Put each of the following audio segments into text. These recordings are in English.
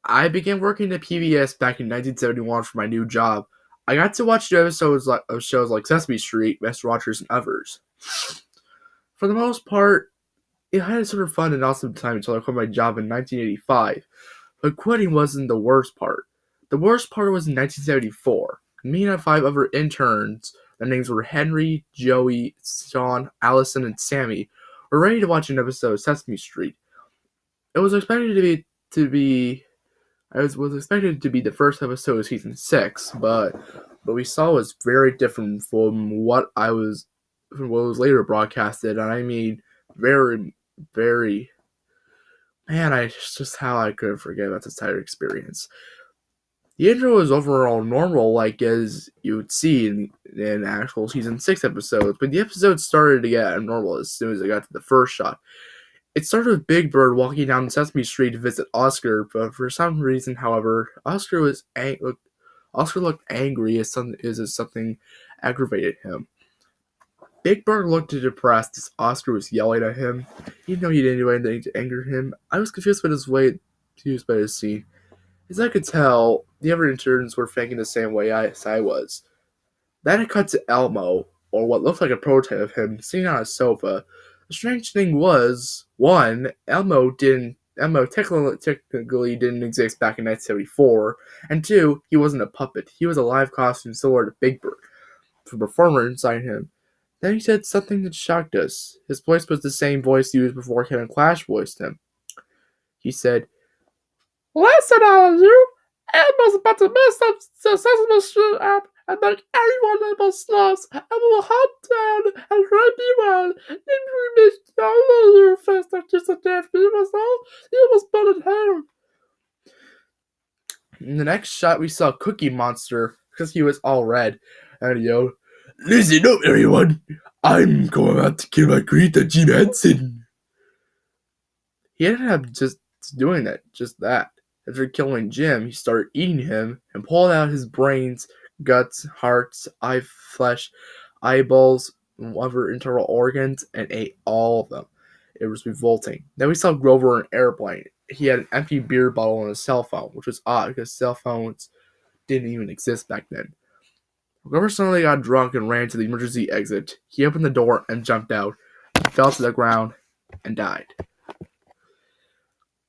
I began working at PBS back in 1971 for my new job. I got to watch new episodes of shows like Sesame Street, Mr. Rogers, and others. For the most part, it had a sort of fun and awesome time until I quit my job in 1985. But quitting wasn't the worst part. The worst part was in 1974. Me and 5 other interns, their names were Henry, Joey, Sean, Allison, and Sammy, were ready to watch an episode of Sesame Street. It was expected was expected to be the first episode of season 6, but what we saw was very different from what was later broadcasted, and I mean very, very. Man, just how I could forget about this entire experience. The intro was overall normal, like as you would see in actual season 6 episodes, but the episode started to get abnormal as soon as it got to the first shot. It started with Big Bird walking down Sesame Street to visit Oscar, but for some reason, however, Oscar looked angry as something aggravated him. Big Bird looked depressed as Oscar was yelling at him, even though he didn't do anything to anger him. I was confused by his scene. As I could tell, the other interns were thinking the same way as I was. Then it cut to Elmo, or what looked like a prototype of him, sitting on a sofa. The strange thing was, one, Elmo technically didn't exist back in 1974, and two, he wasn't a puppet. He was a live costume similar to Big Bird, the performer inside him. Then he said something that shocked us. His voice was the same voice used before Kevin Clash voiced him. He said, "Listen, all of you! Elmo's about to mess up the Sesame Street app and make everyone Elmo's snobs, and will hunt down and rape you out. If we miss all of your face that just a death, you must put it home." In the next shot, we saw Cookie Monster, because he was all red, and he yelled, "Listen up, everyone! I'm going out to kill my creator, Jim Henson." He ended up just doing that. After killing Jim, he started eating him and pulled out his brains, guts, hearts, flesh, eyeballs, and other internal organs, and ate all of them. It was revolting. Then we saw Grover in an airplane. He had an empty beer bottle and a cell phone, which was odd because cell phones didn't even exist back then. Grover suddenly got drunk and ran to the emergency exit. He opened the door and jumped out. He fell to the ground and died.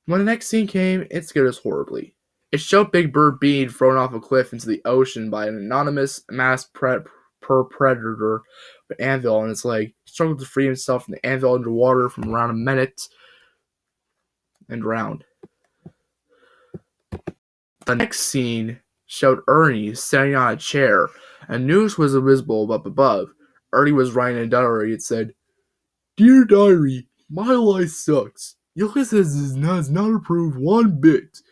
When the next scene came, it scared us horribly. It showed Big Bird being thrown off a cliff into the ocean by an anonymous masked predator with an anvil on his leg. He struggled to free himself from the anvil underwater for around a minute and drowned. The next scene showed Ernie standing on a chair, and news was visible up above. Ernie was writing a diary. It said, "Dear Diary, my life sucks. Ulysses has not improved one bit.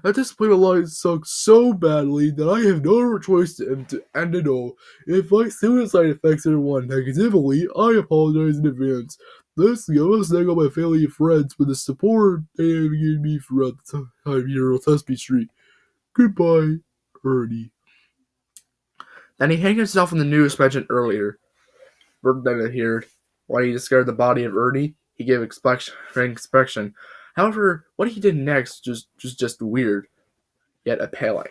At this point, my life sucks so badly that I have no other choice to end it all. If my suicide affects everyone negatively, I apologize in advance. Lastly, I want to thank all my family and friends for the support they have given me throughout the time here on Sesame Street. Goodbye, Ernie." Then he hanged himself in the news mentioned earlier. Bird then appeared. When he discovered the body of Ernie, he gave inspection. However, what he did next was just weird, yet appealing.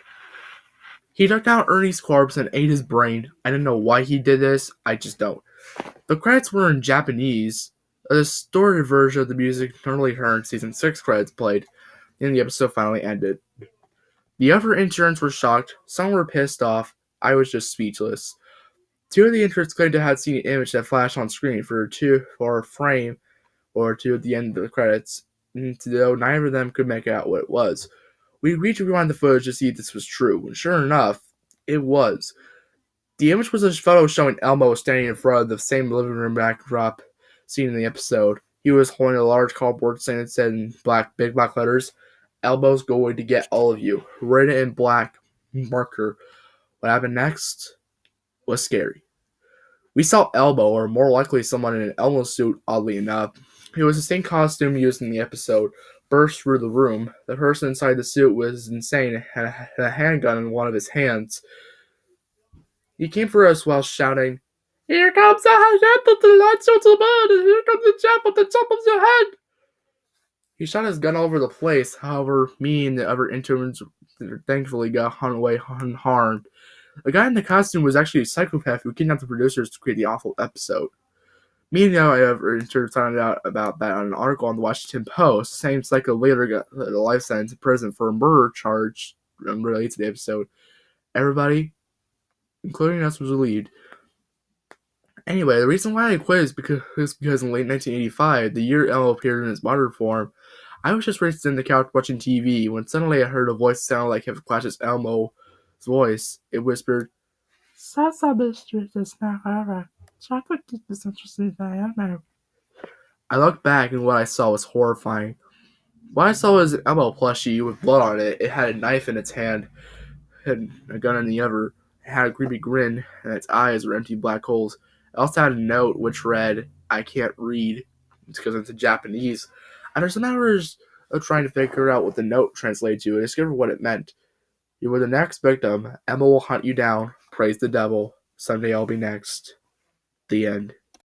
He took down Ernie's corpse and ate his brain. I don't know why he did this, I just don't. The credits were in Japanese. A distorted version of the music normally heard in season 6 credits played, and the episode finally ended. The other interns were shocked, some were pissed off, I was just speechless. 2 of the interns claimed to have seen an image that flashed on screen for a frame or two at the end of the credits, though neither of them could make out what it was. We agreed to rewind the footage to see if this was true, and sure enough, it was. The image was a photo showing Elmo standing in front of the same living room backdrop seen in the episode. He was holding a large cardboard sign that said in big black letters, "Elmo's going to get all of you," written in black marker. What happened next was scary. We saw Elmo, or more likely someone in an Elmo suit, oddly enough. It was the same costume used in the episode, burst through the room. The person inside the suit was insane and had a handgun in one of his hands. He came for us while shouting, "Here comes the hand that the lights on the bird, and here comes the jump at the top of your head." He shot his gun all over the place. However, me and the other interns thankfully got away unharmed. The guy in the costume was actually a psychopath who kidnapped the producers to create the awful episode. Me and the other interns found out about that on an article on the Washington Post. The same psycho later got a life sentence in prison for a murder charge related to the episode. Everybody, including us, was relieved. Anyway, the reason why I quit is because in late 1985, the year Elmo appeared in his modern form, I was just resting in the couch watching TV when suddenly I heard a voice sound like Flash's Elmo's voice. It whispered, "Sesame Street is now over. Try to keep this interesting than Elmo." I looked back and what I saw was horrifying. What I saw was an Elmo plushie with blood on it. It had a knife in its hand, had a gun in the other. It had a creepy grin, and its eyes were empty black holes. It also had a note which read, "I can't read." It's because it's in Japanese. After some hours of trying to figure out what the note translated to, I discovered what it meant. "You were the next victim. Emma will hunt you down. Praise the devil. Someday I'll be next." The end.